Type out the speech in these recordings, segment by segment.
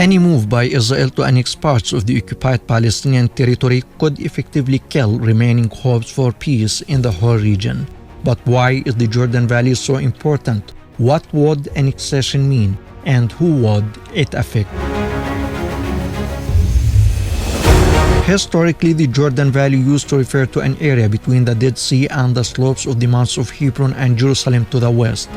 Any move by Israel to annex parts of the occupied Palestinian territory could effectively kill remaining hopes for peace in the whole region. But why is the Jordan Valley so important? What would annexation mean, and who would it affect? Historically, the Jordan Valley used to refer to an area between the Dead Sea and the slopes of the Mounts of Hebron and Jerusalem to the west.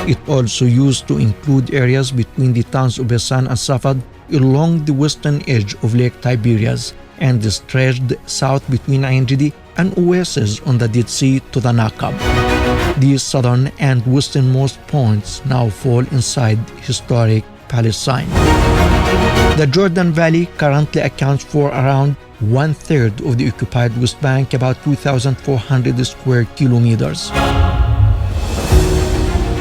It also used to include areas between the towns of Besan and Safad along the western edge of Lake Tiberias, and stretched south between Ain Gedi and Oasis on the Dead Sea to the Nakab. These southern and westernmost points now fall inside historic Palestine. The Jordan Valley currently accounts for around one-third of the occupied West Bank, about 2,400 square kilometers.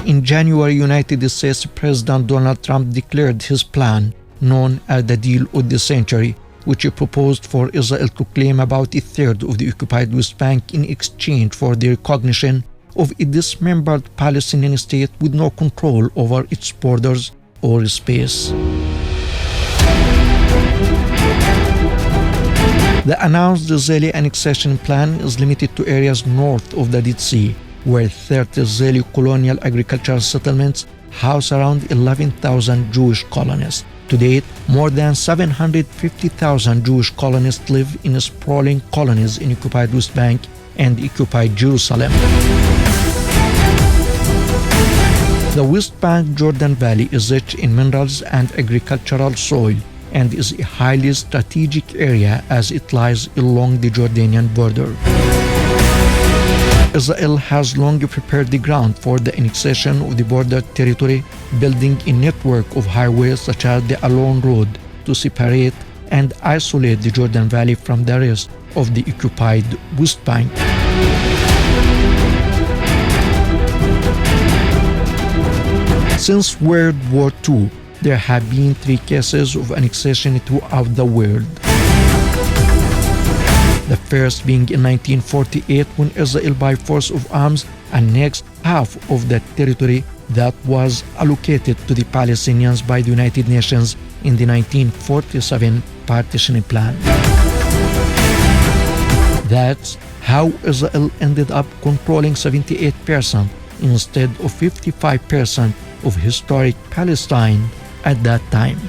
In January, United States President Donald Trump declared his plan, known as the Deal of the Century, which he proposed for Israel to claim about a third of the occupied West Bank in exchange for the recognition of a dismembered Palestinian state with no control over its borders or space. The announced Israeli annexation plan is limited to areas north of the Dead Sea, where 30 Israeli colonial agricultural settlements house around 11,000 Jewish colonists. To date, more than 750,000 Jewish colonists live in sprawling colonies in occupied West Bank and occupied Jerusalem. The West Bank Jordan Valley is rich in minerals and agricultural soil and is a highly strategic area as it lies along the Jordanian border. Israel has long prepared the ground for the annexation of the border territory, building a network of highways such as the Alon Road to separate and isolate the Jordan Valley from the rest of the occupied West Bank. Since World War II, there have been 3 cases of annexation throughout the world. The first being in 1948, when Israel by force of arms annexed half of the territory that was allocated to the Palestinians by the United Nations in the 1947 partition plan. That's how Israel ended up controlling 78% instead of 55% of historic Palestine at that time.